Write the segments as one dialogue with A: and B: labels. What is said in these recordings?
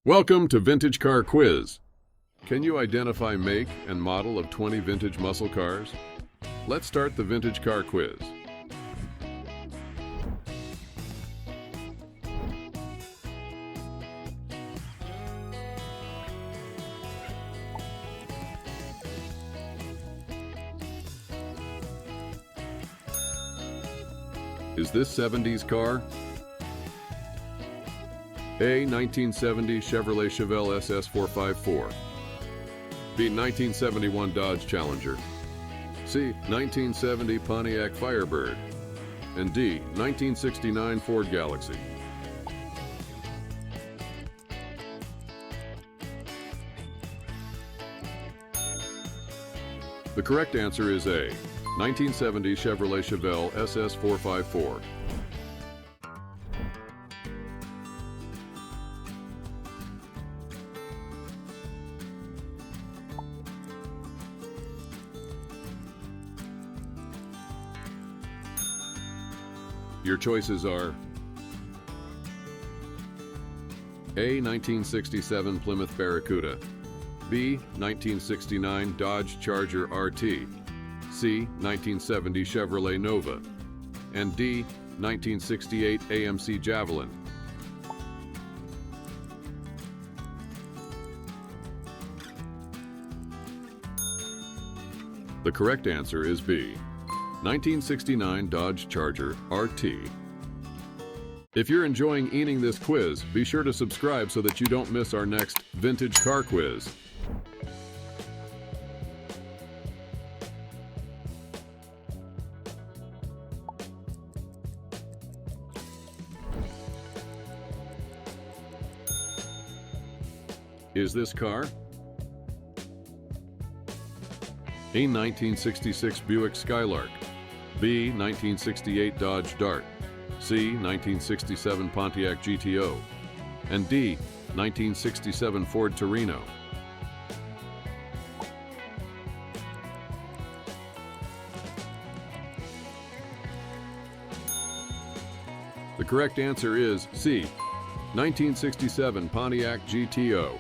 A: Welcome to Vintage Car Quiz. Can you identify make and model of 20 vintage muscle cars? Let's start the Vintage Car Quiz. Is this 70s car? A. 1970 Chevrolet Chevelle SS 454. B. 1971 Dodge Challenger. C. 1970 Pontiac Firebird. And D. 1969 Ford Galaxy. The correct answer is A. 1970 Chevrolet Chevelle SS 454. Your choices are A. 1967 Plymouth Barracuda, B. 1969 Dodge Charger RT, C. 1970 Chevrolet Nova, and D. 1968 AMC Javelin. The correct answer is B. 1969 Dodge Charger RT. If you're enjoying eating this quiz, be sure to subscribe so that you don't miss our next Vintage Car Quiz. Is this car A. 1966 Buick Skylark, B. 1968 Dodge Dart, C. 1967 Pontiac GTO, and D. 1967 Ford Torino? The correct answer is C. 1967 Pontiac GTO.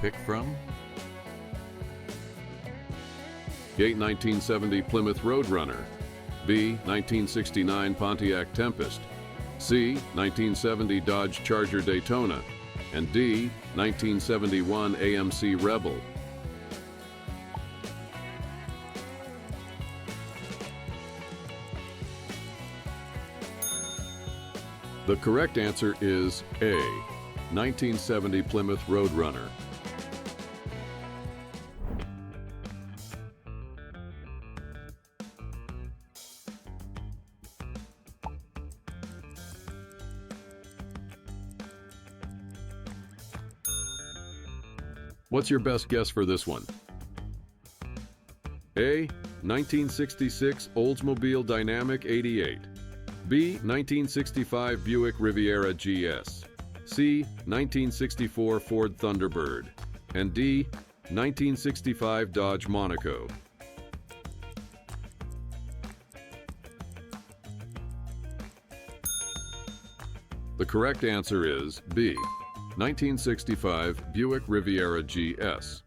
A: Pick from A. 1970 Plymouth Roadrunner, B. 1969 Pontiac Tempest, C. 1970 Dodge Charger Daytona, and D. 1971 AMC Rebel. The correct answer is A. 1970 Plymouth Roadrunner. What's your best guess for this one? A. 1966 Oldsmobile Dynamic 88, B. 1965 Buick Riviera GS, C. 1964 Ford Thunderbird, and D. 1965 Dodge Monaco. The correct answer is B. 1965 Buick Riviera GS.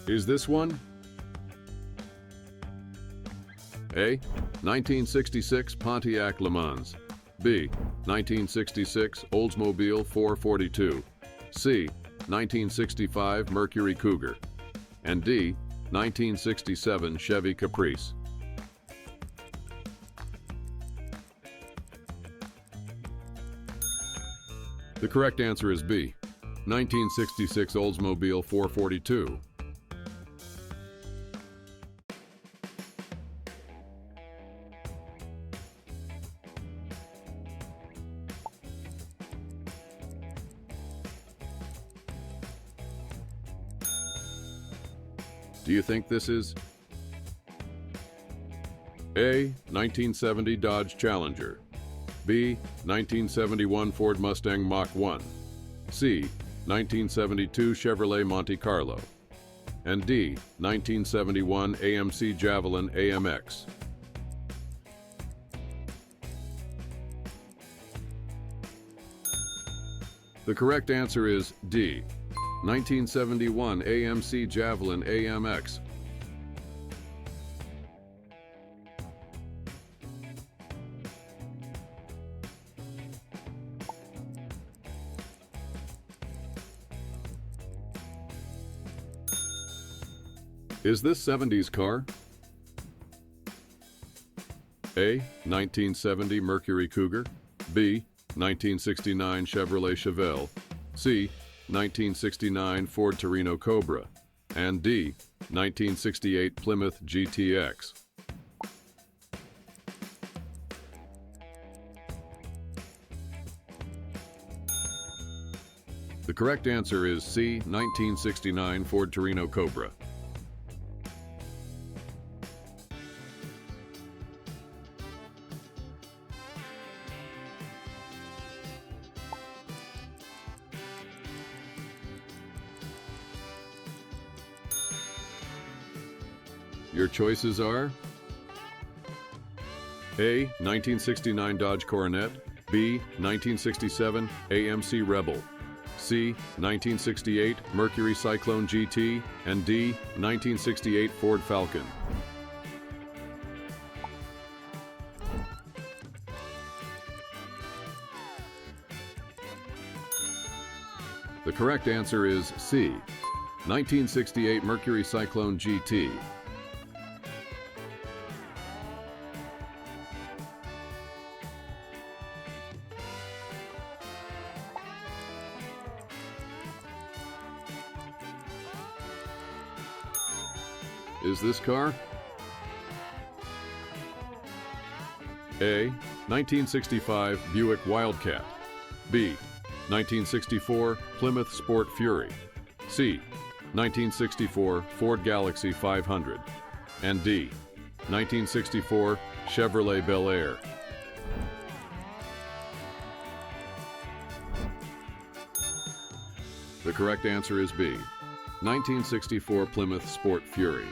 A: Is this one A. 1966 Pontiac Le Mans, B. 1966 Oldsmobile 442, C. 1965 Mercury Cougar, and D. 1967 Chevy Caprice? The correct answer is B. 1966 Oldsmobile 442. Do you think this is A. 1970 Dodge Challenger, B. 1971 Ford Mustang Mach 1, C. 1972 Chevrolet Monte Carlo, and D. 1971 AMC Javelin AMX? The correct answer is D. 1971 AMC Javelin AMX. Is this 70s car? A. 1970 Mercury Cougar, B. 1969 Chevrolet Chevelle, C. 1969 Ford Torino Cobra, and D. 1968 Plymouth GTX. The correct answer is C. 1969 Ford Torino Cobra. Your choices are A. 1969 Dodge Coronet, B. 1967 AMC Rebel, C. 1968 Mercury Cyclone GT, and D. 1968 Ford Falcon. The correct answer is C. 1968 Mercury Cyclone GT. Is this car A. 1965 Buick Wildcat, B. 1964 Plymouth Sport Fury, C. 1964 Ford Galaxy 500, and D. 1964 Chevrolet Bel Air? The correct answer is B. 1964 Plymouth Sport Fury.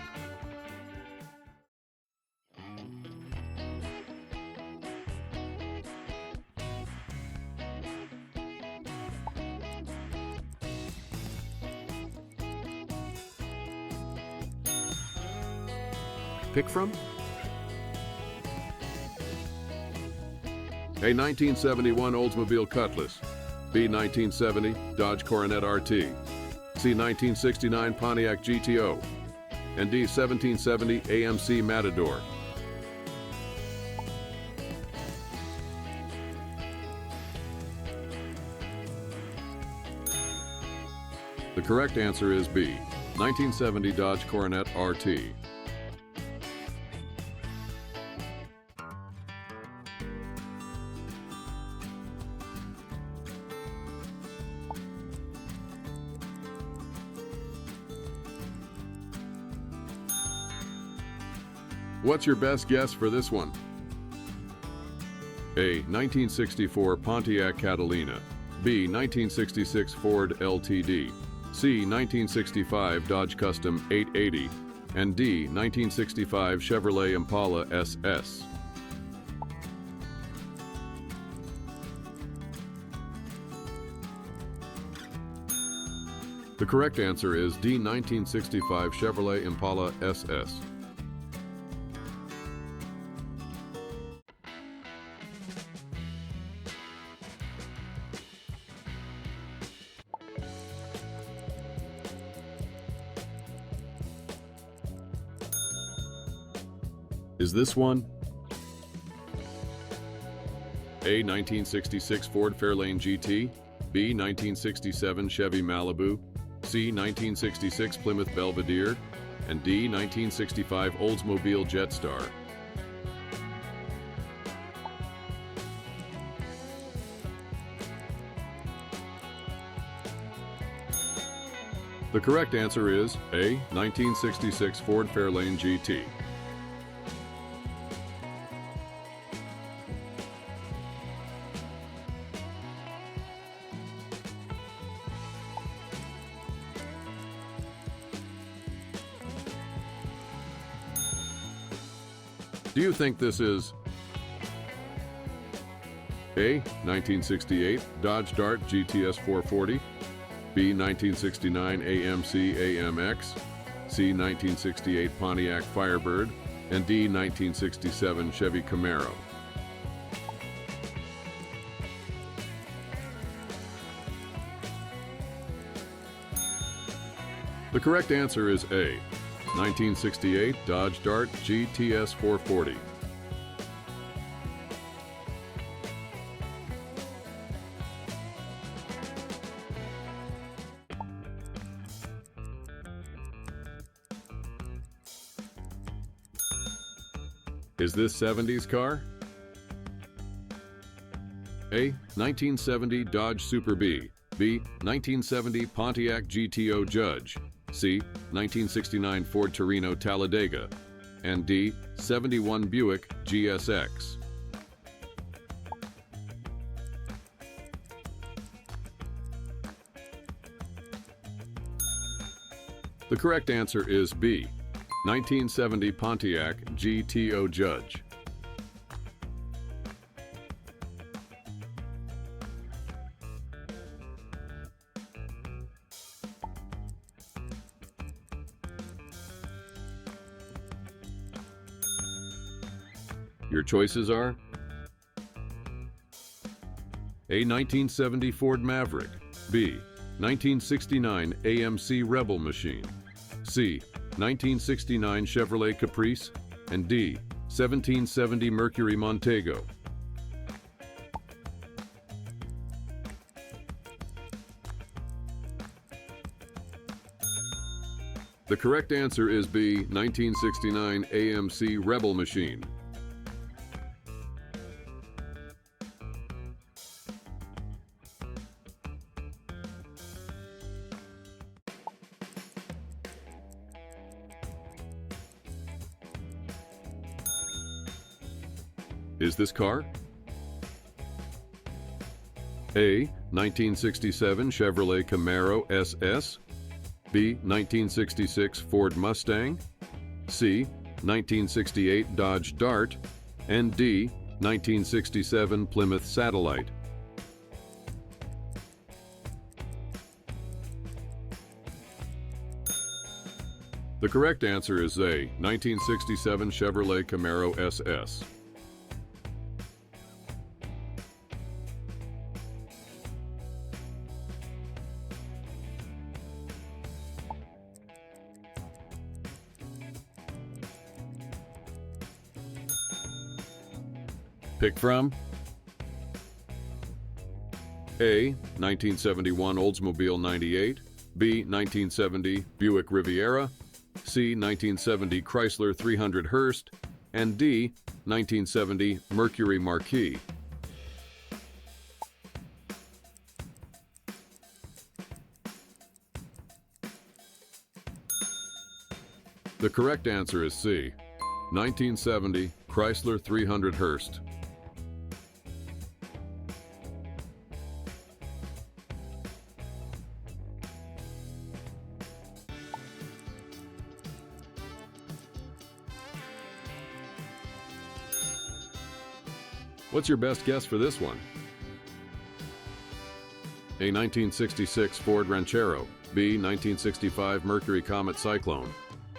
A: Pick from? A. 1971 Oldsmobile Cutlass, B. 1970 Dodge Coronet RT, C. 1969 Pontiac GTO, and D. 1770 AMC Matador. The correct answer is B. 1970 Dodge Coronet RT. What's your best guess for this one? A. 1964 Pontiac Catalina, B. 1966 Ford LTD, C. 1965 Dodge Custom 880, and D. 1965 Chevrolet Impala SS. The correct answer is D. 1965 Chevrolet Impala SS. Is this one? A. 1966 Ford Fairlane GT, B. 1967 Chevy Malibu, C. 1966 Plymouth Belvedere, and D. 1965 Oldsmobile Jetstar. The correct answer is A. 1966 Ford Fairlane GT. Do you think this is A. 1968 Dodge Dart GTS 440, B. 1969 AMC AMX, C. 1968 Pontiac Firebird, and D. 1967 Chevy Camaro? The correct answer is A. 1968 Dodge Dart GTS 440. Is this 70s car? A. 1970 Dodge Super B, B. 1970 Pontiac GTO Judge, C. 1969 Ford Torino Talladega, and D. 71 Buick GSX. The correct answer is B. 1970 Pontiac GTO Judge. Your choices are A. 1970 Ford Maverick, B. 1969 AMC Rebel Machine, C. 1969 Chevrolet Caprice, and D. 1770 Mercury Montego. The correct answer is B. 1969 AMC Rebel Machine. Is this car A. 1967 Chevrolet Camaro SS, B. 1966 Ford Mustang, C. 1968 Dodge Dart, and D. 1967 Plymouth Satellite? The correct answer is A. 1967 Chevrolet Camaro SS. Pick from A. 1971 Oldsmobile 98, B. 1970 Buick Riviera, C. 1970 Chrysler 300 Hearst, and D. 1970 Mercury Marquis. The correct answer is C. 1970 Chrysler 300 Hearst. What's your best guess for this one? A. 1966 Ford Ranchero, B. 1965 Mercury Comet Cyclone,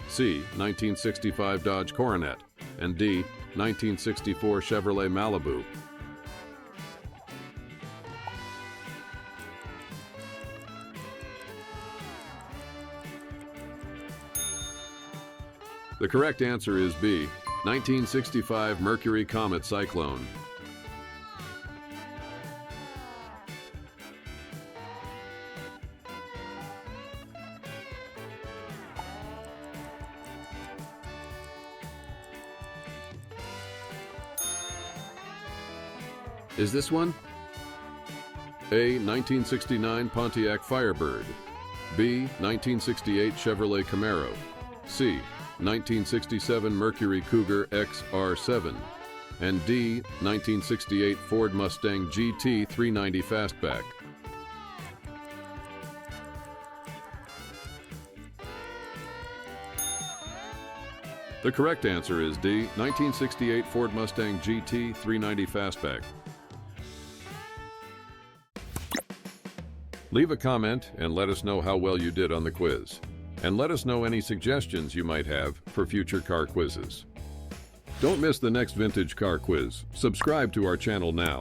A: C. 1965 Dodge Coronet, and D. 1964 Chevrolet Malibu. The correct answer is B. 1965 Mercury Comet Cyclone. Is this one? A. 1969 Pontiac Firebird, B. 1968 Chevrolet Camaro. C. 1967 Mercury Cougar XR7. And D. 1968 Ford Mustang GT 390 Fastback. The correct answer is D. 1968 Ford Mustang GT 390 Fastback. Leave a comment and let us know how well you did on the quiz. And let us know any suggestions you might have for future car quizzes. Don't miss the next vintage car quiz. Subscribe to our channel now.